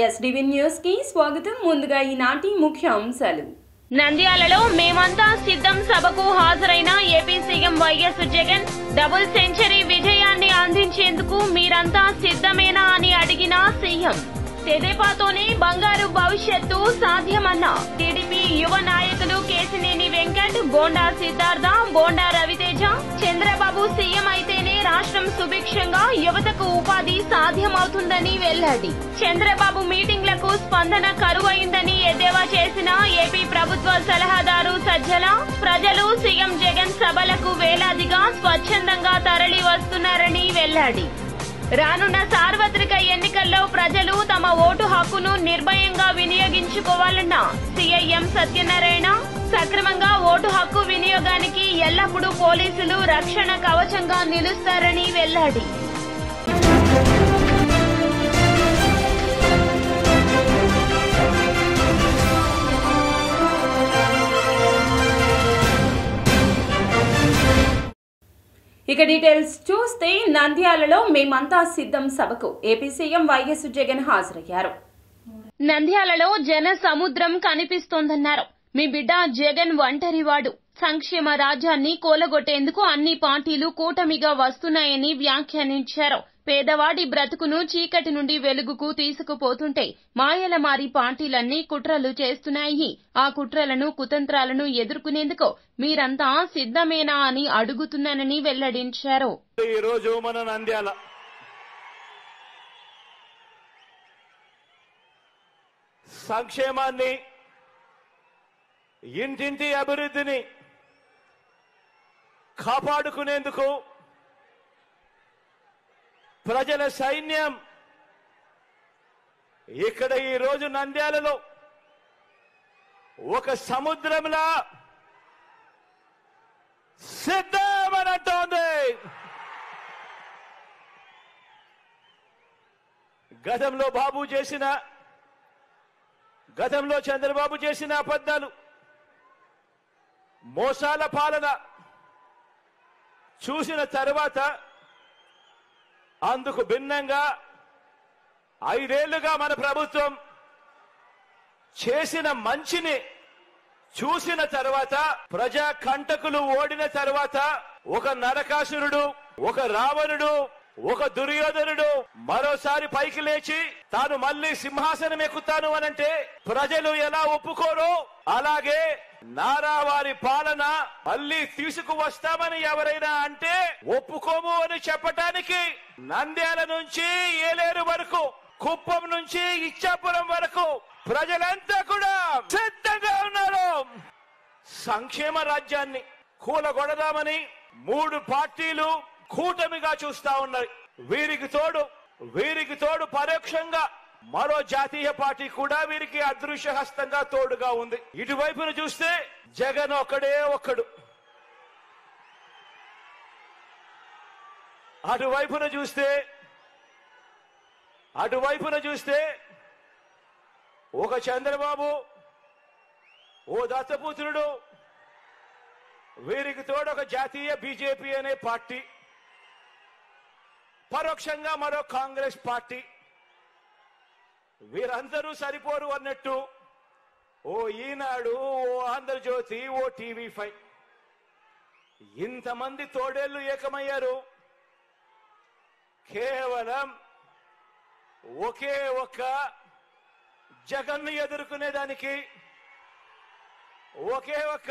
SDV news కి స్వాగతం. ముందుగా ఈనాటి ముఖ్యాంశాలు. నంద్యాలలో మేమంతా సిద్ధం సభకు హాజరైన AP CM YS Jagan double century విజయాన్ని అందించేందుకు మీరంతా సిద్ధమేనా అని అడిగిన సీఎం. తెదేపాతోనే బంగారు భవిష్యత్తు సాధ్యమన్న టీడీపీ యువ నాయకులు కేశినేని వెంకట్, బోండా సిద్ధార్థ, బోండా రవితేజ. చంద్రబాబు సీఎం అయితేనే రాష్ట్రం సుభిక్షంగా యువతకు ఉపాధి సాధ్యమవుతుందని వెల్లడి. చంద్రబాబు మీటింగ్లకు స్పందన కరువైందని ఎద్దేవా చేసిన ఏపీ ప్రభుత్వ సలహాదారు సజ్జల. ప్రజలు సీఎం జగన్ సభలకు వేలాదిగా స్వచ్ఛందంగా తరలి వస్తున్నారని వెల్లడి. రానున్న సార్వత్రిక ఎన్నికల్లో ప్రజలు తమ ఓటు హక్కును నిర్భయంగా వినియోగించుకోవాలన్న సీఐఎం సత్యనారాయణ. సక్రమంగా ఓటు హక్కు వినియోగానికి ఎల్లప్పుడూ పోలీసులు రక్షణ కవచంగా నిలుస్తారని వెల్లడి. ఇక డీటెయిల్స్ చూస్తే నంద్యాలలో మేమంతా సిద్ధం సభకు ఏపీ సీఎం వైఎస్ జగన్ హాజరయ్యారు. నంద్యాలలో జన సముద్రం కనిపిస్తోందన్నారు. మీ బిడ్డ జగన్ ఒంటరివాడు. సంక్షేమ రాజ్యాన్ని కూలగొట్టేందుకు అన్ని పార్టీలు కూటమిగా వస్తున్నాయని వ్యాఖ్యానించారు. పేదవాడి బ్రతుకును చీకటి నుండి వెలుగుకు తీసుకుపోతుంటే మాయలమారి పార్టీలన్నీ కుట్రలు చేస్తున్నాయి. ఆ కుట్రలను కుతంత్రాలను ఎదుర్కొనేందుకు మీరంతా సిద్ధమేనా అని అడుగుతున్నానని వెల్లడించారు. ఈ రోజు మన నంద్యాల సంక్షేమాన్ని, ఇంటింటి అభివృద్ధిని కాపాడుకునేందుకు ప్రజల సైన్యం ఇక్కడ ఈ రోజు నంద్యాలలో ఒక సముద్రంలా సిద్ధమనంటోంది. గతంలో చంద్రబాబు చేసిన అబద్ధాలు, మోసాల పాలన చూసిన తర్వాత అందుకు భిన్నంగా 5 ఏళ్లుగా మన ప్రభుత్వం చేసిన మంచిని చూసిన తర్వాత, ప్రజా కంటకులు ఓడిన తర్వాత ఒక నరకాసురుడు, ఒక రావణుడు, ఒక దుర్యోధనుడు మరోసారి పైకి లేచి తాను మళ్లీ సింహాసనం ఎక్కుతాను అనంటే ప్రజలు ఎలా ఒప్పుకోరో అలాగే నారావారి పాలన మళ్లీ తీసుకువస్తామని ఎవరైనా అంటే ఒప్పుకోము అని చెప్పటానికి నంద్యాల నుంచి ఏలేరు వరకు, కుప్పం నుంచి ఇచ్చాపురం వరకు ప్రజలంతా కూడా సిద్ధంగా ఉన్నారు. సంక్షేమ రాజ్యాన్ని కూలగొడదామని 3 పార్టీలు కూటమిగా చూస్తా ఉన్నాయి. వీరికి తోడు పరోక్షంగా మరో జాతీయ పార్టీ కూడా వీరికి అదృశ్య హస్తంగా తోడుగా ఉంది. ఇటువైపున చూస్తే జగన్ ఒక్కడే ఒక్కడు, అటువైపున చూస్తే ఒక చంద్రబాబు, ఓ దత్తపుత్రుడు, వీరికి తోడు ఒక జాతీయ బీజేపీ అనే పార్టీ, పరోక్షంగా మరో కాంగ్రెస్ పార్టీ. వీరందరూ సరిపోరు అన్నట్టు ఓ ఈనాడు, ఓ ఆంధ్రజ్యోతి, ఓ టీవీ5 ఇంతమంది తోడేళ్లు ఏకమయ్యారు కేవలం ఒకే ఒక్క జగన్ను ఎదుర్కొనేదానికి, ఒకే ఒక్క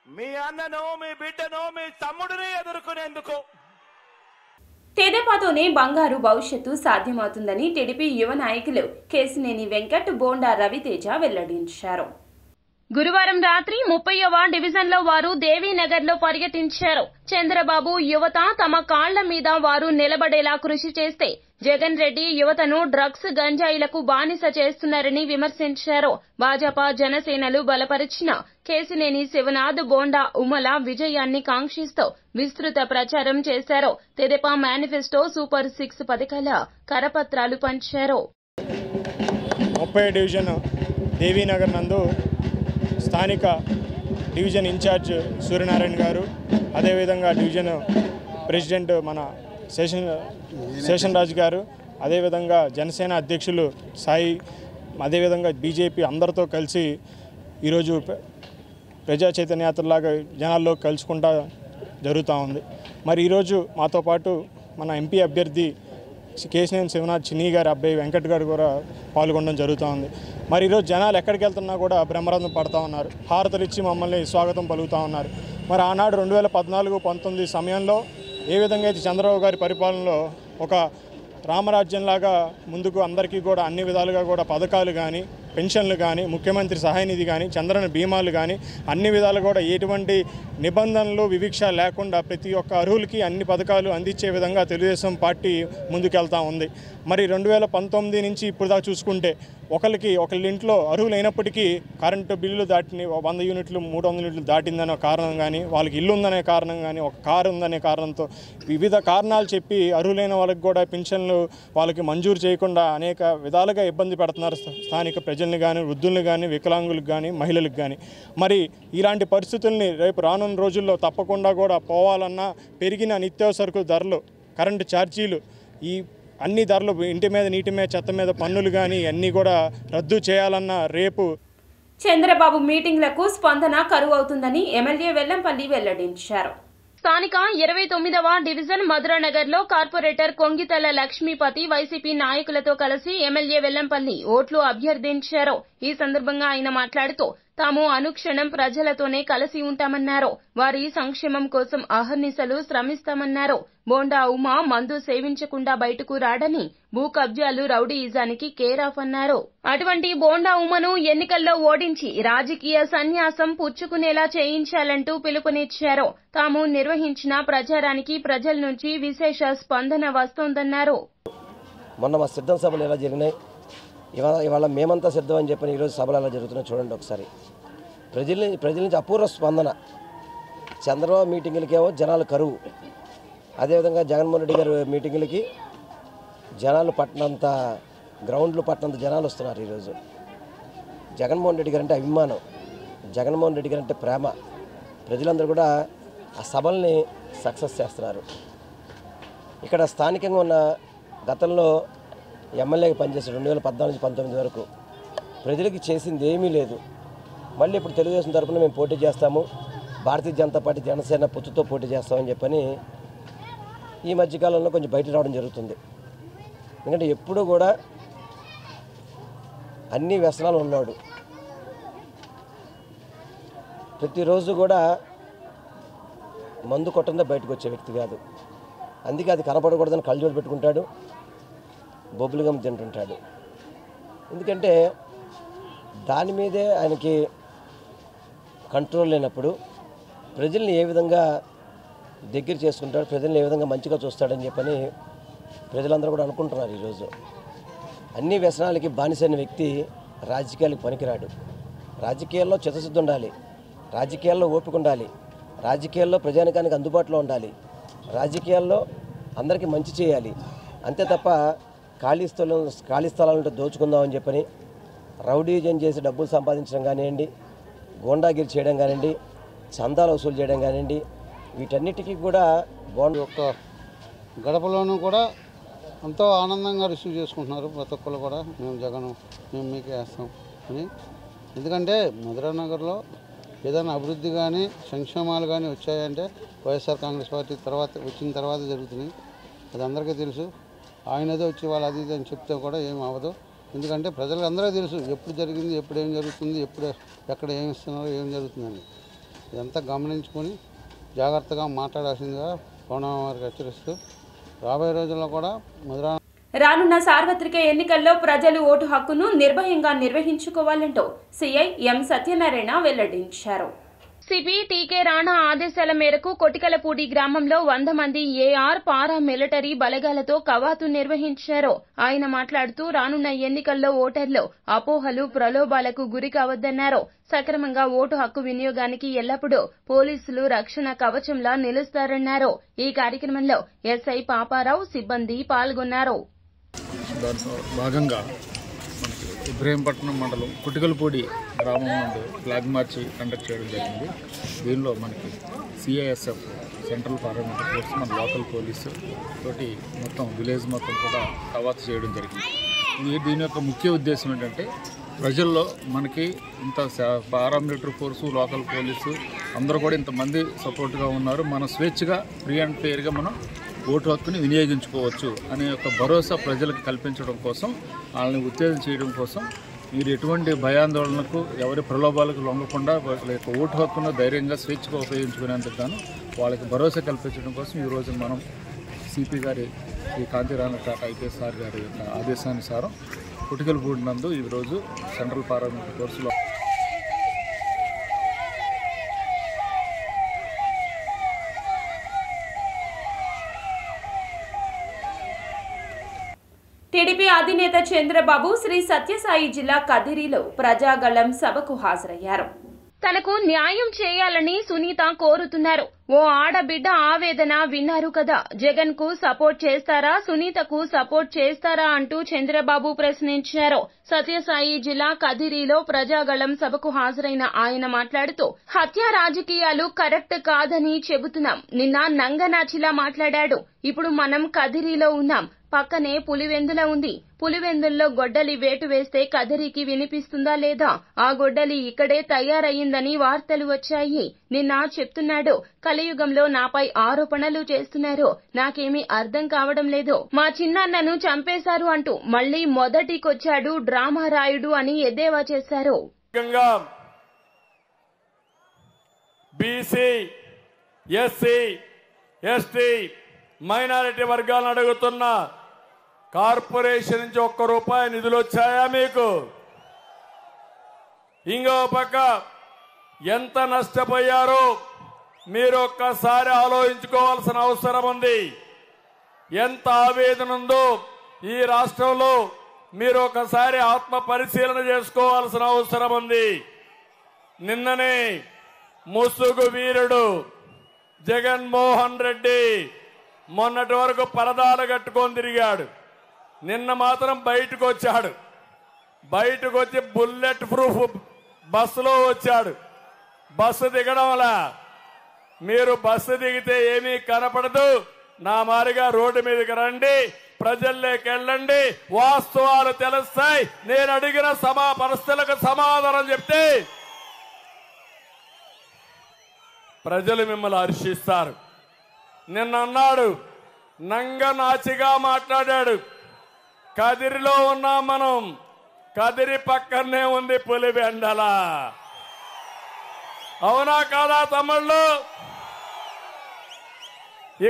మీ అన్నను, మీ బిడ్డను, మీ తమ్ముడిని ఎదుర్కొనేందుకు. తెదేపాతోనే బంగారు భవిష్యత్తు సాధ్యమవుతుందని టీడీపీ యువ నాయకులు కేశినేని వెంకట్, బోండా రవితేజ వెల్లడించారు. గురువారం రాత్రి 30వ డివిజన్లో వారు దేవీనగర్లో పర్యటించారు. చంద్రబాబు యువత తమ కాళ్ల మీద వారు నిలబడేలా కృషి చేస్తే జగన్ రెడ్డి యువతను డ్రగ్స్, గంజాయిలకు బానిస చేస్తున్నారని విమర్శించారు. భాజపా, జనసేనలు బలపరిచిన కేశినేని శివనాథ్, బోండా ఉమల విజయాన్ని కాంక్షిస్తూ విస్తృత ప్రచారం చేశారు. తెదేపా మేనిఫెస్టో, సూపర్ 6 పథకాల కరపత్రాలు పంచారు. 30 డివిజన్ దేవీనగర్ నందు స్థానిక డివిజన్ ఇన్ఛార్జ్ సూర్యనారాయణ గారు, అదేవిధంగా డివిజన్ ప్రెసిడెంట్ మన శేషన్ రాజు గారు, అదేవిధంగా జనసేన అధ్యక్షులు సాయి, అదేవిధంగా బీజేపీ అందరితో కలిసి ఈరోజు ప్రజా చైతన్యయాత్రలాగా జనాల్లో కలుసుకుంటా జరుగుతూ ఉంది. మరి ఈరోజు మాతో పాటు మన ఎంపీ అభ్యర్థి కేశినేని శివనాథ్ చిన్ని గారి అబ్బాయి వెంకట్ గారు కూడా పాల్గొనడం జరుగుతూ ఉంది. మరి ఈరోజు జనాలు ఎక్కడికి వెళ్తున్నా కూడా బ్రహ్మరథం పడుతూ ఉన్నారు, హారతలు ఇచ్చి మమ్మల్ని స్వాగతం పలుకుతూ ఉన్నారు. మరి ఆనాడు 2014-19 సమయంలో ఏ విధంగా అయితే చంద్రబాబు గారి పరిపాలనలో ఒక రామరాజ్యంలాగా ముందుకు అందరికీ కూడా అన్ని విధాలుగా కూడా పథకాలు కానీ, పెన్షన్లు కానీ, ముఖ్యమంత్రి సహాయ నిధి కానీ, చంద్రన బీమాలు కానీ అన్ని విధాలు కూడా ఎటువంటి నిబంధనలు వివక్ష లేకుండా ప్రతి ఒక్క అర్హులకి అన్ని పథకాలు అందించే విధంగా తెలుగుదేశం పార్టీ ముందుకెళ్తా ఉంది. మరి 2019 నుంచి ఇప్పుడు దాకా చూసుకుంటే ఒకళ్ళ ఇంట్లో అర్హులైనప్పటికీ కరెంటు బిల్లులు దాటిని 100 యూనిట్లు 300 యూనిట్లు దాటిందనే కారణం కానీ, వాళ్ళకి ఇల్లు ఉందనే కారణం కానీ, ఒక కారు ఉందనే కారణంతో వివిధ కారణాలు చెప్పి అర్హులైన వాళ్ళకి కూడా పెన్షన్లు వాళ్ళకి మంజూరు చేయకుండా అనేక విధాలుగా ఇబ్బంది పెడుతున్నారు స్థానిక ప్రజల్ని కానీ, వృద్ధుల్ని కానీ, వికలాంగులకు కానీ, మహిళలకు కానీ. మరి ఇలాంటి పరిస్థితుల్ని రేపు రానున్న రోజుల్లో తప్పకుండా కూడా పోవాలన్నా పెరిగిన నిత్యావసర ధరలు, కరెంటు ఛార్జీలు, ఈ అన్ని ధరలు, ఇంటి మీద నీటి మీద చెత్త మీద పన్నులు కానీ అన్నీ కూడా రద్దు చేయాలన్న రేపు చంద్రబాబు మీటింగ్లకు స్పందన కరువు అవుతుందని ఎమ్మెల్యే వెల్లంపల్లి వెల్లడించారు. స్థానిక 29వ డివిజన్ మధురానగర్ లో కార్పొరేటర్ కొంగితల లక్ష్మీపతి వైసీపీ నాయకులతో కలిసి ఎమ్మెల్యే వెల్లంపల్లి ఓట్లు అభ్యర్థించారు. ఈ సందర్భంగా ఆయన మాట్లాడుతూ తాము అనుక్షణం ప్రజలతోనే కలిసి ఉంటామన్నారు. వారి సంక్షేమం కోసం అహర్నిశలు శ్రమిస్తామన్నారు. బోండా ఉమా మందు సేవించకుండా బయటకు రాడని, భూ కబ్జాలు రౌడీయిజానికి కేర్ ఆఫ్ అన్నారు. అటువంటి బోండా ఉమను ఎన్నికల్లో ఓడించి రాజకీయ సన్యాసం పుచ్చుకునేలా చేయించాలంటూ పిలుపునిచ్చారు. తాము నిర్వహించిన ప్రచారానికి ప్రజల నుంచి విశేష స్పందన వస్తోందన్నారు. మొన్న మా సిద్ధం సభలు ఎలా జరిగినాయి, ఇవాళ మేమంతా సిద్ధం అని చెప్పని ఈరోజు సభలు ఎలా జరుగుతున్నాయి చూడండి ఒకసారి. ప్రజల నుంచి అపూర్వ స్పందన. చంద్రబాబు మీటింగులకేమో జనాలు కరువు, అదేవిధంగా జగన్మోహన్ రెడ్డి గారి మీటింగులకి జనాలు పట్టినంత, గ్రౌండ్లు పట్టినంత జనాలు వస్తున్నారు ఈరోజు. జగన్మోహన్ రెడ్డి గారంటే అభిమానం, జగన్మోహన్ రెడ్డి గారంటే ప్రేమ. ప్రజలందరూ కూడా ఆ సభల్ని సక్సెస్ చేస్తున్నారు. ఇక్కడ స్థానికంగా ఉన్న గతంలో ఎమ్మెల్యేగా పనిచేసి 2014-19 వరకు ప్రజలకి చేసింది ఏమీ లేదు. మళ్ళీ ఇప్పుడు తెలుగుదేశం తరఫున మేము పోటీ చేస్తాము, భారతీయ జనతా పార్టీ జనసేన పొత్తుతో పోటీ చేస్తామని చెప్పని ఈ మధ్యకాలంలో కొంచెం బయట రావడం జరుగుతుంది. ఎందుకంటే ఎప్పుడూ కూడా అన్ని వ్యసనాలు ఉన్నాడు, ప్రతిరోజు కూడా మందు కొట్టందే బయటకు వచ్చే వ్యక్తి కాదు. అందుకే అది కనపడకూడదని కళ్ళజోడు పెట్టుకుంటాడు, బొబ్బులుగం తింటుంటాడు. ఎందుకంటే దాని మీదే ఆయనకి కంట్రోల్ లేనప్పుడు ప్రజల్ని ఏ విధంగా దగ్గర చేసుకుంటాడు, ప్రజల్ని ఏ విధంగా మంచిగా చూస్తాడని చెప్పని ప్రజలందరూ కూడా అనుకుంటున్నారు. ఈరోజు అన్ని వ్యసనాలకి బానిసైన వ్యక్తి రాజకీయాలకు పనికిరాడు. రాజకీయాల్లో చిత్తశుద్ధి ఉండాలి, రాజకీయాల్లో ఓపిక ఉండాలి, రాజకీయాల్లో ప్రజానికానికి అందుబాటులో ఉండాలి, రాజకీయాల్లో అందరికీ మంచి చేయాలి. అంతే తప్ప ఖాళీ స్థలాలను దోచుకుందామని చెప్పని రౌడీజం చేసి డబ్బులు సంపాదించడం కానివ్వండి, గోండాగిరి చేయడం కానివ్వండి, చందాలు వసూలు చేయడం కానివ్వండి, వీటన్నిటికీ కూడా ఒక్క గడపలోనూ కూడా ఎంతో ఆనందంగా రిసీవ్ చేసుకుంటున్నారు ప్రతి ఒక్కరు కూడా. మేము మీకే వేస్తాం అని. ఎందుకంటే మధురానగర్లో ఏదైనా అభివృద్ధి కానీ సంక్షేమాలు కానీ వచ్చాయంటే వైఎస్ఆర్ కాంగ్రెస్ పార్టీ వచ్చిన తర్వాత జరుగుతున్నాయి. అది అందరికీ తెలుసు. ఆయనదే వచ్చి వాళ్ళు అది అని చెప్తే కూడా ఏం అవ్వదు. ఎందుకంటే ప్రజలకు అందరూ తెలుసు ఎప్పుడు జరిగింది, ఎప్పుడు ఏం జరుగుతుంది, ఎక్కడ ఏమి ఇస్తున్నారు, ఏం జరుగుతుందని. ఇదంతా గమనించుకొని జాగ్రత్తగా మాట్లాడాల్సిందిగా పవన్ వారికి హెచ్చరిస్తూ రాబోయే రోజుల్లో కూడా రానున్న సార్వత్రిక ఎన్నికల్లో ప్రజలు ఓటు హక్కును నిర్భయంగా నిర్వహించుకోవాలంటూ సీఐ ఎం సత్యనారాయణ వెల్లడించారు. సిపి టీకే రాణా ఆదేశాల మేరకు కొటికలపూడి గ్రామంలో 100 మంది ఏఆర్ పారా మిలిటరీ బలగాలతో కవాతు నిర్వహించారు. ఆయన మాట్లాడుతూ రానున్న ఎన్నికల్లో ఓటర్లు అపోహలు, ప్రలోభాలకు గురి కావద్దన్నారు. సక్రమంగా ఓటు హక్కు వినియోగానికి ఎల్లప్పుడూ పోలీసులు రక్షణ కవచంలా నిలుస్తారన్నారు. ఈ కార్యక్రమంలో ఎస్ఐ పాపారావు, సిబ్బంది పాల్గొన్నారు. ఇబ్రహీంపట్నం మండలం కుటికలపూడి గ్రామం నుండి ఫ్లాగ్ మార్చి కండక్ట్ చేయడం జరిగింది. దీనిలో మనకి సిఐఎస్ఎఫ్ సెంట్రల్ పార్లమెంటరీ ఫోర్స్, మన లోకల్ పోలీసు తోటి మొత్తం విలేజ్ మొత్తం కూడా కవాతు చేయడం జరిగింది. దీని యొక్క ముఖ్య ఉద్దేశం ఏంటంటే ప్రజల్లో మనకి ఇంత పారామిలిటరీ ఫోర్సు, లోకల్ పోలీసు అందరూ కూడా ఇంతమంది సపోర్ట్గా ఉన్నారు, మనం స్వేచ్ఛగా ఫ్రీ అండ్ ఫెయిర్గా మనం ఓటు హక్కుని వినియోగించుకోవచ్చు అనే ఒక భరోసా ప్రజలకు కల్పించడం కోసం, వాళ్ళని ఉత్తేజం చేయడం కోసం, మీరు ఎటువంటి భయాందోళనకు ఎవరి ప్రలోభాలకు లొంగకుండా వాళ్ళ యొక్క ఓటు హక్కును ధైర్యంగా స్వేచ్ఛగా ఉపయోగించుకునేందుకు గాను వాళ్ళకి భరోసా కల్పించడం కోసం ఈరోజు మనం సిపి గారి ఈ కాంతిరాణ టాటా ఐపీఎస్ సార్ గారి యొక్క ఆదేశానుసారం కుటికలపూడి నందు ఈరోజు సెంట్రల్ పార్లమెంటరీ కోర్సులో టీడీపీ అధినేత చంద్రబాబు శ్రీ సత్యసాయి జిల్లా కదిరిలో ప్రజాగళం సభకు హాజరయ్యారు. తనకు న్యాయం చేయాలని సునీత కోరుతున్నారు. ఓ ఆడబిడ్డ ఆవేదన విన్నారు కదా, జగన్ కు సపోర్ట్ చేస్తారా, సునీతకు సపోర్ట్ చేస్తారా అంటూ చంద్రబాబు ప్రశ్నించారు. సత్యసాయి జిల్లా కదిరిలో ప్రజాగళం సభకు హాజరైన ఆయన మాట్లాడుతూ హత్య రాజకీయాలు కరెక్ట్ కాదని చెబుతున్నాం. నిన్న నంగనాచిలా మాట్లాడాడు. ఇప్పుడు మనం కదిరిలో ఉన్నాం, పక్కనే పులివెందుల ఉంది. పులివెందుల్లో గొడ్డలి వేటు వేస్తే కదిరికి వినిపిస్తుందా లేదా? ఆ గొడ్డలి ఇక్కడే తయారయ్యిందని వార్తలు వచ్చాయి. నిన్న చెప్తున్నాడు, కలియుగంలో నాపై ఆరోపణలు చేస్తున్నారు, నాకేమీ అర్థం కావడం లేదు, మా చిన్నాన్నను చంపేశారు అంటూ మళ్లీ మొదటికొచ్చాడు డ్రామా రాయుడు అని ఎద్దేవా చేశారు. బీసీ, ఎస్సీ, ఎస్టీ మైనారిటీ వర్గాలను అడుగుతున్న కార్పొరేషన్ నుంచి ₹1 నిధులు వచ్చాయా మీకు? ఇంకో పక్క ఎంత నష్టపోయారో మీరు ఒక్కసారి ఆలోచించుకోవాల్సిన అవసరం ఉంది. ఎంత ఆవేదన ఉందో ఈ రాష్ట్రంలో మీరు ఒకసారి ఆత్మ పరిశీలన చేసుకోవాల్సిన అవసరం ఉంది. నిన్ననే ముసుగు వీరుడు జగన్మోహన్ రెడ్డి మొన్నటి వరకు పరదాలు కట్టుకొని తిరిగాడు. నిన్న మాత్రం బయటకు వచ్చాడు. బయటకు వచ్చి బుల్లెట్ ప్రూఫ్ బస్సులో వచ్చాడు. బస్సు దిగడంలా మీరు బస్సు దిగితే ఏమీ కనపడదు, నా మారిగా రోడ్డు మీదకి రండి, ప్రజల్లోకి వెళ్ళండి, వాస్తవాలు తెలుస్తాయి. నేను అడిగిన ప్రశ్నలకు సమాధానం చెప్తే ప్రజలు మిమ్మల్ని హర్షిస్తారు. నిన్న అన్నాడు, నంగనాచిగా మాట్లాడాడు. కదిరిలో ఉన్నాం మనం, కదిరి పక్కనే ఉంది పులివెందల. అవునా కాదా తమ్ముళ్ళు?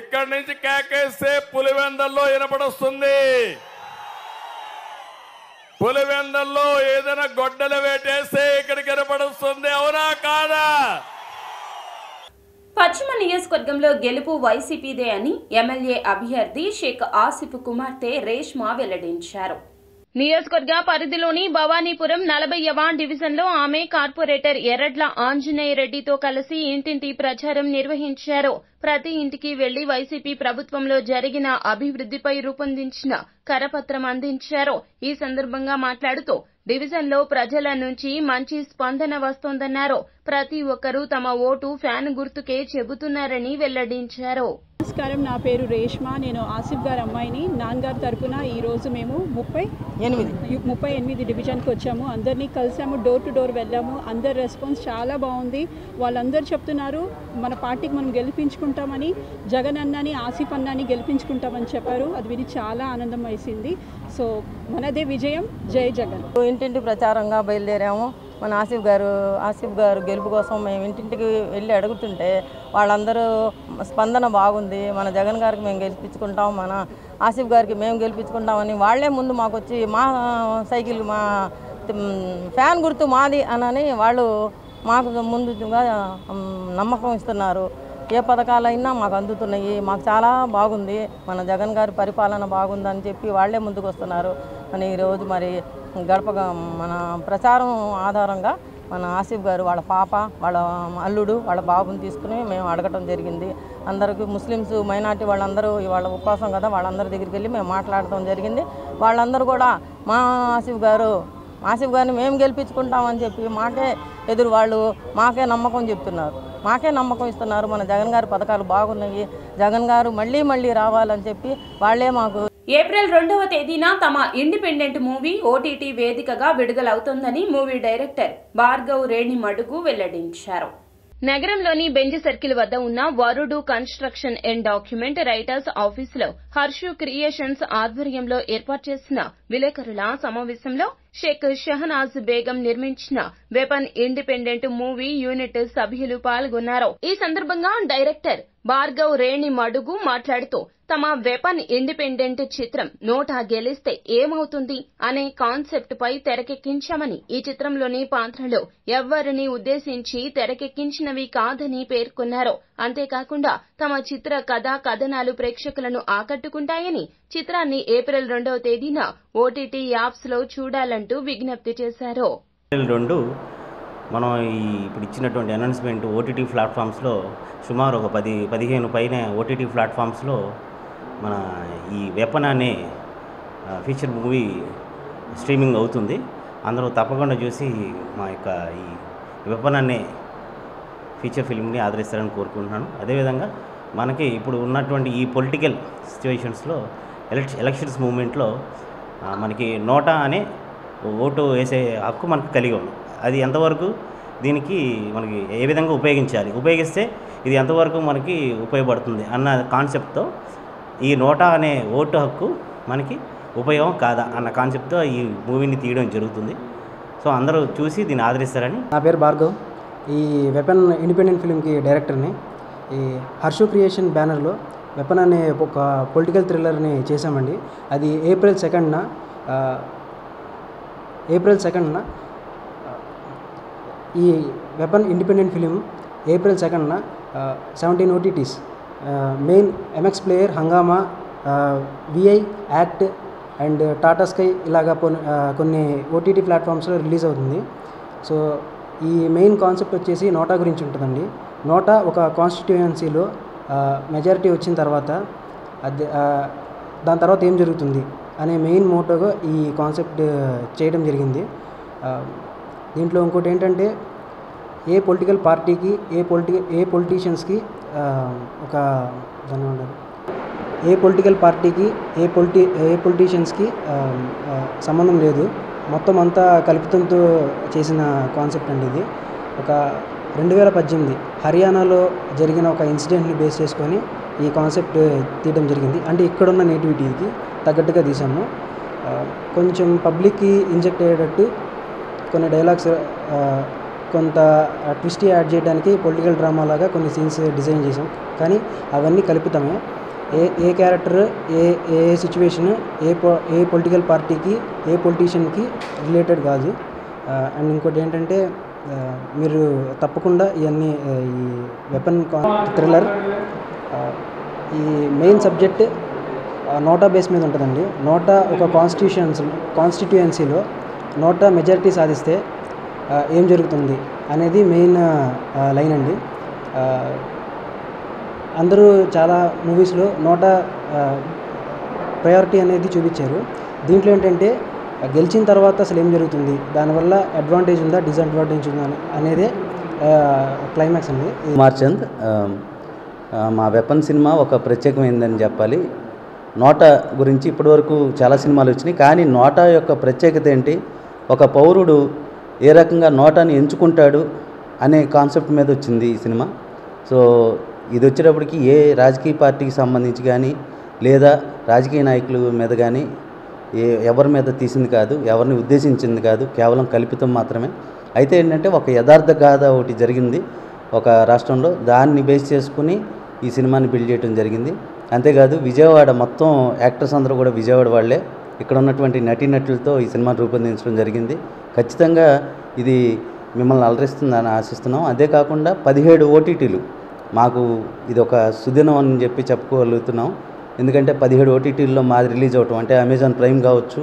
ఇక్కడి నుంచి కేకేస్తే పులివెందల్లో వినపడొస్తుంది. పులివెందల్లో ఏదైనా గొడ్డలు వేటేస్తే ఇక్కడికి వినపడొస్తుంది. అవునా కాదా? పశ్చిమ నియోజకవర్గంలో గెలుపు వైసీపీదే అని ఎమ్మెల్యే అభ్యర్థి షేక్ ఆసిఫ్ కుమార్తె రేష్మా వెల్లడించారు. నియోజకవర్గ పరిధిలోని భవానీపురం 40వ డివిజన్లో ఆమె కార్పొరేటర్ ఎర్రడ్ల ఆంజనేయ రెడ్డితో కలిసి ఇంటింటి ప్రచారం నిర్వహించారు. ప్రతి ఇంటికి వెళ్లి వైసీపీ ప్రభుత్వంలో జరిగిన అభివృద్దిపై రూపొందించిన కరపత్రం అందించారు. ఈ సందర్భంగా మాట్లాడుతూ డివిజన్లో ప్రజల నుంచి మంచి స్పందన వస్తోందన్నారు. ప్రతి ఒక్కరూ తమ ఓటు ఫ్యాన్ గుర్తుకే చెబుతున్నారని వెల్లడించారు. నమస్కారం, నా పేరు రేష్మా. నేను ఆసిఫ్ గారి అమ్మాయిని. నాన్నగారి తరఫున ఈరోజు మేము 38 డివిజన్కి వచ్చాము. అందరినీ కలిసాము, డోర్ టు డోర్ వెళ్ళాము. అందరి రెస్పాన్స్ చాలా బాగుంది. వాళ్ళందరూ చెప్తున్నారు మన పార్టీకి మనం గెలిపించుకుంటామని, జగన్ అన్నని ఆసిఫ్ అన్నని గెలిపించుకుంటామని చెప్పారు. అది విని చాలా ఆనందం వేసింది. సో మనదే విజయం, జై జగన్. ఇంటింటి ప్రచారంగా బయలుదేరాము. మన ఆసిఫ్ గారు గెలుపు కోసం మేము ఇంటింటికి వెళ్ళి అడుగుతుంటే వాళ్ళందరూ స్పందన బాగుంది, మన జగన్ గారికి మేము గెలిపించుకుంటాం, మన ఆసిఫ్ గారికి మేము గెలిపించుకుంటామని వాళ్లే ముందు మాకు వచ్చి మా సైకిల్, మా ఫ్యాన్ గుర్తు మాది అని వాళ్ళు మాకు ముందుగా నమ్మకం ఇస్తున్నారు. ఏ పథకాలైనా మాకు అందుతున్నాయి, మాకు చాలా బాగుంది, మన జగన్ గారి పరిపాలన బాగుందని చెప్పి వాళ్లే ముందుకు వస్తున్నారు అని ఈరోజు మరి గడపగా మన ప్రచారం ఆధారంగా మన ఆసిఫ్ గారు వాళ్ళ పాప, వాళ్ళ అల్లుడు, వాళ్ళ బాబుని తీసుకుని మేము అడగటం జరిగింది. అందరికీ ముస్లిమ్స్, మైనార్టీ వాళ్ళందరూ వాళ్ళ ఉపవాసం కదా, వాళ్ళందరి దగ్గరికి వెళ్ళి మేము మాట్లాడటం జరిగింది. వాళ్ళందరూ కూడా మా ఆసిఫ్ గారు ఆసిఫ్ గారిని మేము గెలిపించుకుంటామని చెప్పి మాకే ఎదురు వాళ్ళు మాకే నమ్మకం చెప్తున్నారు, మాకే నమ్మకం ఇస్తున్నారు. మన జగన్ గారి పథకాలు బాగున్నాయి, జగన్ గారు మళ్ళీ మళ్ళీ రావాలని చెప్పి వాళ్ళే మాకు. ఏప్రిల్ 2వ తేదీన తమ ఇండిపెండెంట్ మూవీ ఓటీటీ వేదికగా విడుదలవుతోందని మూవీ డైరెక్టర్ భార్గవ్ రేణిమడుగు వెల్లడించారు. నగరంలోని బెంజ్ సర్కిల్ వద్ద ఉన్న వరుడు కన్స్ట్రక్షన్ అండ్ డాక్యుమెంట్ రైటర్స్ ఆఫీసులో హర్షు క్రియేషన్స్ ఆధ్వర్యంలో ఏర్పాటు చేసిన విలేకరుల సమావేశంలో షేక్ షహనాజ్ బేగం నిర్మించిన వెపన్ ఇండిపెండెంట్ మూవీ యూనిట్ సభ్యులు పాల్గొన్నారు. ఈ సందర్భంగా డైరెక్టర్ భార్గవ్ రేణిమడుగు మాట్లాడుతూ తమ వెపన్ ఇండిపెండెంట్ చిత్రం నోటా గెలిస్తే ఏమవుతుంది అనే కాన్సెప్ట్ పై తెరకెక్కించామని, ఈ చిత్రంలోని పాత్రలు ఎవ్వరిని ఉద్దేశించి తెరకెక్కించినవి కాదని పేర్కొన్నారు. అంతేకాకుండా తమ చిత్ర కథా కథనాలు ప్రేక్షకులను ఆకట్టుకుంటాయని, చిత్రాన్ని ఏప్రిల్ 2వ తేదీన ఓటీటీ యాప్స్ లో చూడాలంటూ విజ్ఞప్తి చేశారు. ఏప్రిల్ 2 మనం ఇప్పుడు ఇచ్చినటువంటి అనౌన్స్మెంట్ ఓటీటీ ప్లాట్ఫామ్స్లో సుమారు ఒక 10-15 పైన ఓటీటీ ప్లాట్ఫామ్స్లో మన ఈ వెపన్ అనే ఫీచర్ మూవీ స్ట్రీమింగ్ అవుతుంది. అందరూ తప్పకుండా చూసి మా యొక్క ఈ వెపన్ అనే ఫీచర్ ఫిల్మ్ని ఆదరిస్తారని కోరుకుంటున్నాను. అదేవిధంగా మనకి ఇప్పుడు ఉన్నటువంటి ఈ పొలిటికల్ సిచ్యువేషన్స్లో ఎలక్షన్స్ మూమెంట్లో మనకి నోటా అనే ఓటు వేసే హక్కు మనకు కలిగి ఉంది. అది ఎంతవరకు దీనికి మనకి ఏ విధంగా ఉపయోగిస్తే ఇది ఎంతవరకు మనకి ఉపయోగపడుతుంది అన్న కాన్సెప్ట్తో ఈ నోటా అనే ఓటు హక్కు మనకి ఉపయోగం కాదా అన్న కాన్సెప్ట్తో ఈ మూవీని తీయడం జరుగుతుంది. సో అందరూ చూసి దీన్ని ఆదరిస్తారని. నా పేరు భార్గవ్, ఈ వెపన్ ఇండిపెండెంట్ ఫిల్మ్కి డైరెక్టర్ని. ఈ హర్షు క్రియేషన్ బ్యానర్లో వెపన్ అనే ఒక పొలిటికల్ థ్రిల్లర్ని చేశామండి. అది ఏప్రిల్ 2న ఈ వెపన్ ఇండిపెండెంట్ ఫిలిం ఏప్రిల్ 2న 17 OTTs main MX player, Hungama, VI, act and Tata sky ఇలాగా కొన్ని OTT ప్లాట్ఫామ్స్లో రిలీజ్ అవుతుంది. సో ఈ మెయిన్ కాన్సెప్ట్ వచ్చేసి నోటా గురించి ఉంటుందండి. నోటా ఒక కాన్స్టిట్యుయెన్సీలో మెజారిటీ వచ్చిన తర్వాత దాని తర్వాత ఏం జరుగుతుంది అనే మెయిన్ మోటోగా ఈ కాన్సెప్ట్ చేయడం జరిగింది. దీంట్లో ఇంకోటి ఏంటంటే ఏ పొలిటికల్ పార్టీకి ఏ పొలిటీషియన్స్కి ఒక దాని ఉండాలి ఏ పొలిటికల్ పార్టీకి ఏ పొలిటీషియన్స్కి సంబంధం లేదు, మొత్తం అంతా కల్పితంతో చేసిన కాన్సెప్ట్ అండి ఇది. ఒక 2018 హర్యానాలో జరిగిన ఒక ఇన్సిడెంట్ని బేస్ చేసుకొని ఈ కాన్సెప్ట్ తీయడం జరిగింది. అంటే ఇక్కడున్న నేటివిటీకి తగ్గట్టుగా తీసాము. కొంచెం పబ్లిక్కి ఇంజెక్ట్ అయ్యేటట్టు కొన్ని డైలాగ్స్, కొంత ట్విస్ట్ యాడ్ చేయడానికి పొలిటికల్ డ్రామా లాగా కొన్ని సీన్స్ డిజైన్ చేసాం. కానీ అవన్నీ కల్పితమే. ఏ క్యారెక్టర్ ఏ సిచ్యువేషన్ ఏ పొలిటికల్ పార్టీకి ఏ పొలిటీషియన్కి రిలేటెడ్ కాదు. అండ్ ఇంకోటి ఏంటంటే మీరు తప్పకుండా ఇవన్నీ ఈ వెపన్ థ్రిల్లర్ ఈ మెయిన్ సబ్జెక్ట్ నోటా బేస్ మీద ఉంటుందండి. నోటా ఒక కాన్స్టిట్యుయెన్సీలో నోటా మెజారిటీ సాధిస్తే ఏం జరుగుతుంది అనేది మెయిన్ లైన్ అండి. అందరూ చాలా మూవీస్లో నోటా ప్రయారిటీ అనేది చూపించారు. దీంట్లో ఏంటంటే గెలిచిన తర్వాత అసలు ఏం జరుగుతుంది, దానివల్ల అడ్వాంటేజ్ ఉందా డిసడ్వాంటేజ్ ఉందా అనేదే క్లైమాక్స్ అండి. మార్చంద్, మా వెపన్ సినిమా ఒక ప్రత్యేకమైందని చెప్పాలి. నోటా గురించి ఇప్పటివరకు చాలా సినిమాలు వచ్చినాయి, కానీ నోటా యొక్క ప్రత్యేకత ఏంటి, ఒక పౌరుడు ఏ రకంగా నోటాని ఎంచుకుంటాడు అనే కాన్సెప్ట్ మీద వచ్చింది ఈ సినిమా. సో ఇది వచ్చేటప్పటికి ఏ రాజకీయ పార్టీకి సంబంధించి కానీ లేదా రాజకీయ నాయకుల మీద కానీ ఎవరి మీద తీసింది కాదు, ఎవరిని ఉద్దేశించింది కాదు, కేవలం కల్పితం మాత్రమే. అయితే ఏంటంటే ఒక యథార్థ గాథ ఒకటి జరిగింది ఒక రాష్ట్రంలో, దాన్ని బేస్ చేసుకుని ఈ సినిమాని బిల్డ్ చేయడం జరిగింది. అంతేకాదు విజయవాడ మొత్తం యాక్టర్స్ అందరూ కూడా విజయవాడ వాళ్ళే. ఇక్కడ ఉన్నటువంటి నటీనటులతో ఈ సినిమాను రూపొందించడం జరిగింది. ఖచ్చితంగా ఇది మిమ్మల్ని అలరిస్తుందని ఆశిస్తున్నాం. అంతేకాకుండా 17 OTTలు మాకు ఇది ఒక సుదినం అని చెప్పి చెప్పుకోగలుగుతున్నాం. ఎందుకంటే 17 OTTల్లో మాది రిలీజ్ అవటం అంటే అమెజాన్ ప్రైమ్ కావచ్చు,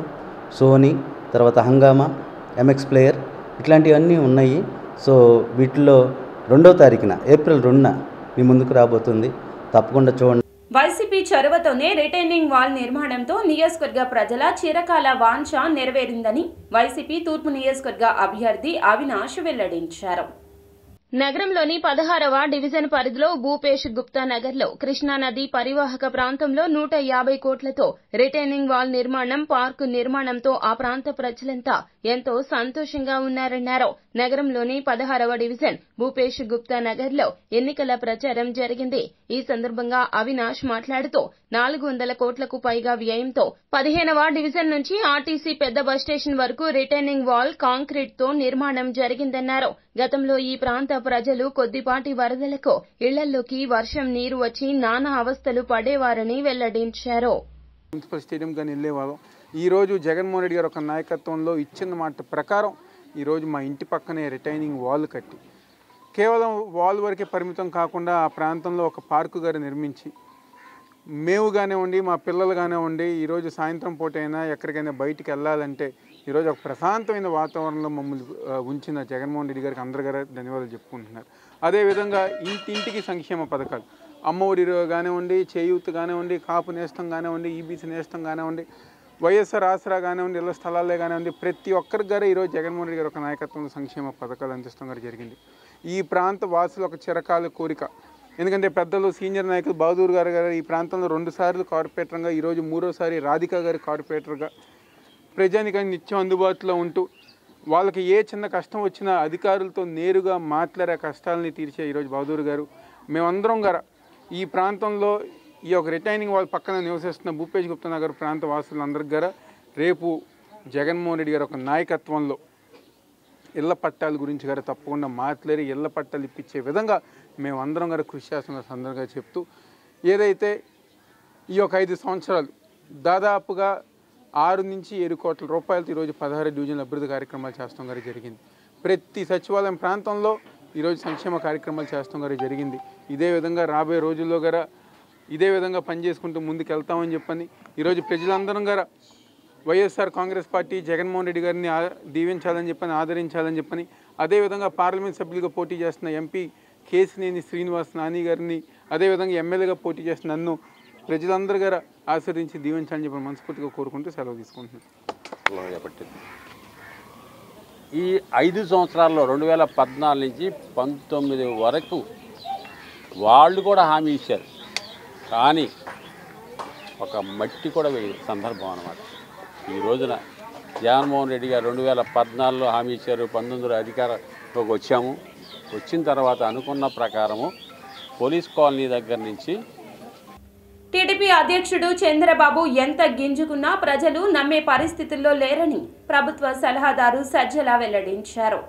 సోనీ, తర్వాత హంగామా, MX ప్లేయర్ ఇట్లాంటివన్నీ ఉన్నాయి. సో వీటిలో 2వ తారీఖున ఏప్రిల్ 2న మీ ముందుకు రాబోతుంది, తప్పకుండా చూడండి. వైసీపీ వైసీపీ చొరవతోనే రిటైనింగ్ వాల్ నిర్మాణంతో నియోజకవర్గ ప్రజల చిరకాల వాంఛ నెరవేరిందని వైసీపీ తూర్పు నియోజకవర్గ అభ్యర్థి అవినాష్ వెల్లడించారు. నగరంలోని 16వ డివిజన్ పరిధిలో భూపేష్ గుప్తా నగర్లో కృష్ణానది పరివాహక ప్రాంతంలో 150 కోట్లతో రిటైనింగ్ వాల్ నిర్మాణం, పార్కు నిర్మాణంతో ఆ ప్రాంత ప్రజలంతా ఎంతో సంతోషంగా ఉన్నారన్నారు. నగరంలోని 16వ డివిజన్ భూపేష్ గుప్తా నగర్లో ఎన్నికల ప్రచారం జరిగింది. ఈ సందర్భంగా అవినాష్ మాట్లాడుతూ 400 కోట్లకు పైగా వ్యయంతో 15వ డివిజన్ నుంచి ఆర్టీసీ పెద్ద బస్టేషన్ వరకు రిటైనింగ్ వాల్ కాంక్రీట్ తో నిర్మాణం జరిగిందన్నారు. గతంలో ఈ ప్రాంత ప్రజలు కొద్దిపాటి వరదలకు ఇళ్లలోకి వర్షం నీరు వచ్చి నానా అవస్థలు పడేవారని వెల్లడించారు. మున్సిపల్ స్టేడియం కానీ వెళ్ళేవాళ్ళం. ఈరోజు జగన్మోహన్ రెడ్డి గారు ఒక నాయకత్వంలో ఇచ్చిన మాట ప్రకారం ఈరోజు మా ఇంటి పక్కనే రిటైనింగ్ వాల్ కట్టి కేవలం వాల్ వరకే పరిమితం కాకుండా ఆ ప్రాంతంలో ఒక పార్కు గారు నిర్మించి మేము కానివ్వండి, మా పిల్లలు కానివ్వండి, ఈరోజు సాయంత్రం పూట అయినా ఎక్కడికైనా బయటికి వెళ్ళాలంటే ఈరోజు ఒక ప్రశాంతమైన వాతావరణంలో మమ్మల్ని ఉంచిన జగన్మోహన్ రెడ్డి గారికి అందరి గారు ధన్యవాదాలు చెప్పుకుంటున్నారు. అదేవిధంగా ఇంటింటికి సంక్షేమ పథకాలు, అమ్మఒడి కానివ్వండి, చేయూత్ కానివ్వండి, కాపు నేస్తం కానివ్వండి, ఈబీసీ నేస్తం కానివ్వండి, వైఎస్ఆర్ ఆసరా కానివ్వండి, ఇళ్ల స్థలాలే కానివ్వండి, ప్రతి ఒక్కరికి గారు ఈరోజు జగన్మోహన్ రెడ్డి గారు ఒక నాయకత్వంలో సంక్షేమ పథకాలు అందిస్తాం గారు జరిగింది. ఈ ప్రాంత వాసులు ఒక చిరకాల కోరిక. ఎందుకంటే పెద్దలు సీనియర్ నాయకులు బహదూర్ గారు ఈ ప్రాంతంలో 2 సార్లు కార్పొరేటర్గా, ఈరోజు 3వసారి రాధికా గారి కార్పొరేటర్గా ప్రజానికానికి నిత్యం అందుబాటులో ఉంటూ వాళ్ళకి ఏ చిన్న కష్టం వచ్చినా అధికారులతో నేరుగా మాట్లాడే కష్టాలని తీర్చే ఈరోజు బహదూర్ గారు. మేమందరం గారు ఈ ప్రాంతంలో ఈ యొక్క రిటైనింగ్ వాల్ పక్కన నివసిస్తున్న భూపేష్ గుప్తా నగర్ ప్రాంత వాసులందరికీ గారు రేపు జగన్మోహన్ రెడ్డి గారు ఒక నాయకత్వంలో ఇళ్ల పట్టాల గురించి గారు తప్పకుండా మాట్లాడి ఇళ్ల పట్టాలు ఇప్పించే విధంగా మేమందరం గారు కృషి చేస్తున్న సందర్భంగా చెప్తూ, ఏదైతే ఈ యొక్క 5 సంవత్సరాలు దాదాపుగా 6 నుంచి 7 కోట్ల రూపాయలతో ఈరోజు 16 డివిజన్ల అభివృద్ధి కార్యక్రమాలు చేస్తాం గారు జరిగింది. ప్రతి సచివాలయం ప్రాంతంలో ఈరోజు సంక్షేమ కార్యక్రమాలు చేస్తాం గారు జరిగింది. ఇదే విధంగా రాబోయే రోజుల్లో గారు ఇదే విధంగా పనిచేసుకుంటూ ముందుకు వెళ్తామని చెప్పని ఈరోజు ప్రజలందరం గారు వైఎస్ఆర్ కాంగ్రెస్ పార్టీ జగన్మోహన్ రెడ్డి గారిని దీవించాలని చెప్పని, ఆదరించాలని చెప్పని, అదేవిధంగా పార్లమెంట్ సభ్యులుగా పోటీ చేస్తున్న ఎంపీ కేసినేని శ్రీనివాస్ నాని గారిని, అదేవిధంగా ఎమ్మెల్యేగా పోటీ చేస్తున్న నన్ను ప్రజలందరూ గారు ఆశీర్వదించి దీవించాలని చెప్పి మనస్ఫూర్తిగా కోరుకుంటూ సెలవు తీసుకుంటున్నాను. ఈ 5 సంవత్సరాల్లో 2014 నుంచి 19 వరకు వాళ్ళు కూడా హామీ ఇచ్చారు, కానీ ఒక మట్టి కూడా వేయని సందర్భం అన్నమాట. ఈ రోజున జగన్మోహన్ రెడ్డి గారు 2014లో హామీ ఇచ్చారు, 19లో అధికారంలోకి వచ్చాము. వచ్చిన తర్వాత అనుకున్న ప్రకారము పోలీస్ కాలనీ దగ్గర నుంచి టీడీపీ అధ్యక్షుడు చంద్రబాబు ఎంత గింజుకున్నా ప్రజలు నమ్మే పరిస్థితుల్లో లేరని ప్రభుత్వ సలహాదారు సజ్జల వెల్లడించారు.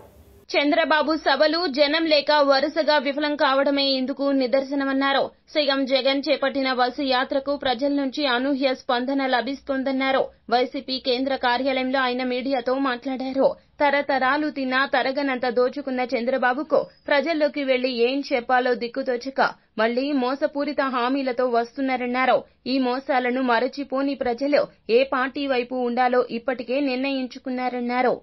చంద్రబాబు సభలు జనం లేక వరుసగా విఫలం కావడమే ఇందుకు నిదర్శనమన్నారు. సీఎం జగన్ చేపట్టిన బస్సు యాత్రకు ప్రజల నుంచి అనూహ్య స్పందన లభిస్తోందన్నారు. వైసీపీ కేంద్ర కార్యాలయంలో ఆయన మీడియాతో మాట్లాడారు. తరతరాలు తిన్నా తరగనంత దోచుకున్న చంద్రబాబుకు ప్రజల్లోకి వెళ్లి ఏం చెప్పాలో దిక్కుతోచక మళ్లీ మోసపూరిత హామీలతో వస్తున్నారన్నారు. ఈ మోసాలను మరచిపోని ప్రజలు ఏ పార్టీ వైపు ఉండాలో ఇప్పటికే నిర్ణయించుకున్నారన్నారు.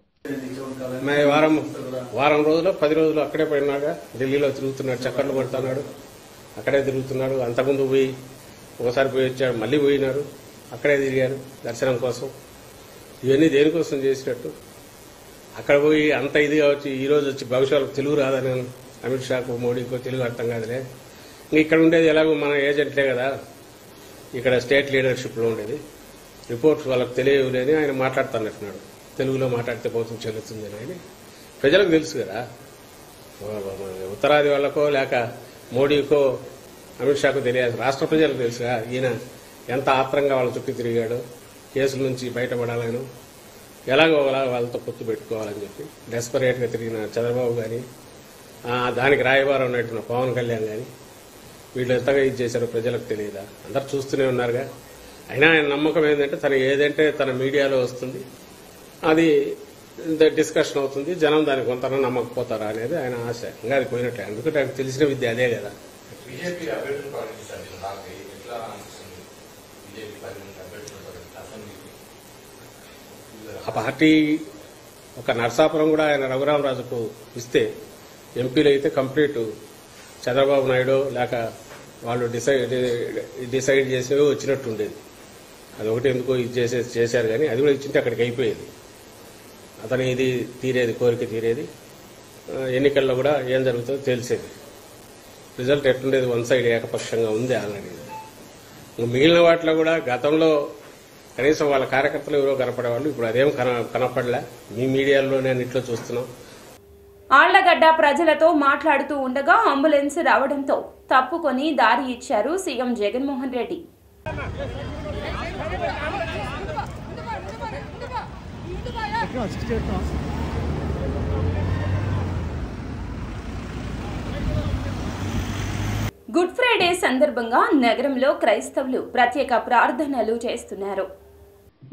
వారం రోజులు 10 రోజులు అక్కడే పోయినాగా ఢిల్లీలో తిరుగుతున్నాడు, చక్కర్లు పడుతున్నాడు, అక్కడే తిరుగుతున్నాడు. అంతకుముందు పోయి ఒకసారి పోయి వచ్చాడు, మళ్ళీ పోయినారు, అక్కడే తిరిగారు దర్శనం కోసం. ఇవన్నీ దేనికోసం చేసినట్టు? అక్కడ పోయి అంత ఇదిగా వచ్చి ఈరోజు వచ్చి భవిష్యత్తు తెలుగు రాదని అమిత్ షాకు మోడీకో తెలుగు అర్థం కాదులే. ఇంకా ఇక్కడ ఉండేది ఎలాగో మన ఏజెంట్లే కదా, ఇక్కడ స్టేట్ లీడర్షిప్లో ఉండేది. రిపోర్ట్స్ వాళ్ళకి తెలియలేని ఆయన మాట్లాడుతున్నట్టున్నాడు, తెలుగులో మాట్లాడితే పోతం చెల్లుతుందని అని ప్రజలకు తెలుసు కదా. ఉత్తరాది వాళ్ళకో లేక మోడీకో అమిత్ షాకు తెలియదు, రాష్ట్ర ప్రజలకు తెలుసుగా ఈయన ఎంత ఆత్రంగా వాళ్ళ చుట్టూ తిరిగాడో, కేసుల నుంచి బయటపడాలను ఎలాగో వాళ్ళతో పొత్తు పెట్టుకోవాలని చెప్పి డెస్పరేట్గా తిరిగిన చంద్రబాబు కానీ, దానికి రాయబారం ఉన్నట్టున్న పవన్ కళ్యాణ్ కానీ వీళ్ళు ఎంతగా ఇది చేశారో ప్రజలకు తెలియదా? అందరు చూస్తూనే ఉన్నారుగా. అయినా ఆయన నమ్మకం ఏంటంటే తను ఏదంటే తన మీడియాలో వస్తుంది, అది డిస్కషన్ అవుతుంది, జనం దానికి కొంత నమ్మకపోతారా అనేది ఆయన ఆశ. ఇంకా అది పోయినట్లే, ఎందుకంటే ఆయనకు తెలిసిన విద్య అదే కదా. ఆ పార్టీ ఒక నరసాపురం కూడా ఆయన రఘురామరాజుకు ఇస్తే ఎంపీలు అయితే కంప్లీట్ చంద్రబాబు నాయుడు లేక వాళ్ళు డిసైడ్ చేసినవి వచ్చినట్టు ఉండేది. అదొకటి ఎందుకో ఇది చేశారు కానీ అది కూడా ఇచ్చింటే అక్కడికి అయిపోయేది. అతను ఇది తీరేది, కోరిక తీరేది. ఎన్నికల్లో కూడా ఏం జరుగుతుందో తెలిసేది. రిజల్ట్ ఎట్లుండేది, వన్ సైడ్ ఏకపక్షంగా ఉంది ఆల్రెడీ. మిగిలిన వాటిలో కూడా గతంలో కనీసం వాళ్ళ కార్యకర్తలు ఎవరో కనపడేవాళ్ళు, ఇప్పుడు అదేం కనపడలే. మీ మీడియాలో నేను ఇట్లా చూస్తున్నాం. ఆళ్లగడ్డ ప్రజలతో మాట్లాడుతూ ఉండగా అంబులెన్స్ రావడంతో తప్పుకొని దారి ఇచ్చారు CM Jaganmohan Reddy. Good Friday సందర్భంగా నగరంలో క్రైస్తవులు ప్రత్యేక ప్రార్థనలు చేస్తున్నారు.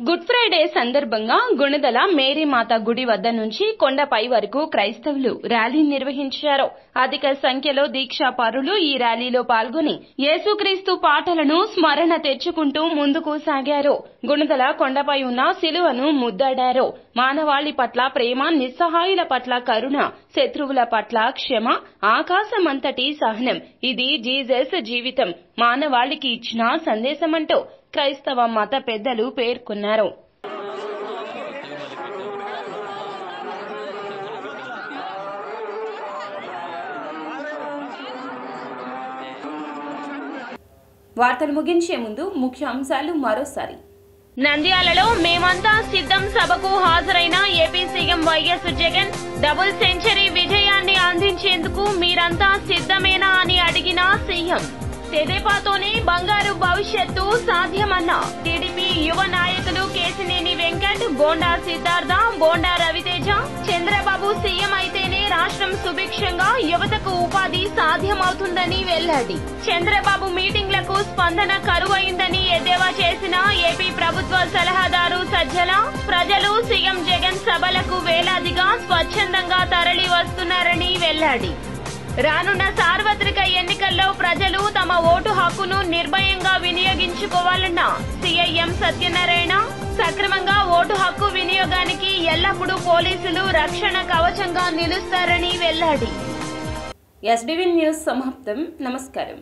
గుడ్ ఫ్రైడే సందర్భంగా గుణదల మేరీమాత గుడి వద్ద నుంచి కొండపై వరకు క్రైస్తవులు ర్యాలీ నిర్వహించారు. అధిక సంఖ్యలో దీక్షాపరులు ఈ ర్యాలీలో పాల్గొని యేసుక్రీస్తు పాటలను స్మరణ తెచ్చుకుంటూ ముందుకు సాగారు. గుణదల కొండపై ఉన్న శిలువను ముద్దాడారు. మానవాళి పట్ల ప్రేమ, నిస్సహాయుల పట్ల కరుణ, శత్రువుల పట్ల క్షమ, ఆకాశమంతటి సహనం, ఇది జీసస్ జీవితం, మానవాళికి ఇచ్చిన సందేశమంటూ క్రైస్తవ మత పెద్దలు పేర్కొన్నారు. వార్తలు ముగించే ముందు ముఖ్య అంశాలు మరోసారి. నంద్యాలలో మేమంతా సిద్ధం సభకు హాజరైన AP CM YS Jagan double century విజయాన్ని అందించేందుకు మీరంతా సిద్ధమేనా అని అడిగిన సీఎం. తెదేపాతోనే బంగారు భవిష్యత్తు సాధ్యమన్న టీడీపీ యువ నాయకులు కేశినేని వెంకట్, బోండా సిద్ధార్థ, బోండా రవితేజ. చంద్రబాబు సీఎం అయితేనే రాష్ట్రం సుభిక్షంగా, యువతకు ఉపాధి సాధ్యమవుతుందని వెల్లడి. చంద్రబాబు మీటింగ్లకు స్పందన కరువైందని ఎద్దేవా చేసిన ఏపీ ప్రభుత్వ సలహాదారు సజ్జల. ప్రజలు సీఎం జగన్ సభలకు వేలాదిగా స్వచ్ఛందంగా తరలి వస్తున్నారని వెల్లడి. రానున్న సార్వత్రిక ఎన్నికల్లో ప్రజలు తమ ఓటు హక్కును నిర్భయంగా వినియోగించుకోవాలన్న సీఐఎం సత్యనారాయణ. సక్రమంగా ఓటు హక్కు వినియోగానికి ఎల్లప్పుడూ పోలీసులు రక్షణ కవచంగా నిలుస్తారని వెల్లడి. ఎస్బీవీ న్యూస్ సమాప్తం. నమస్కారం.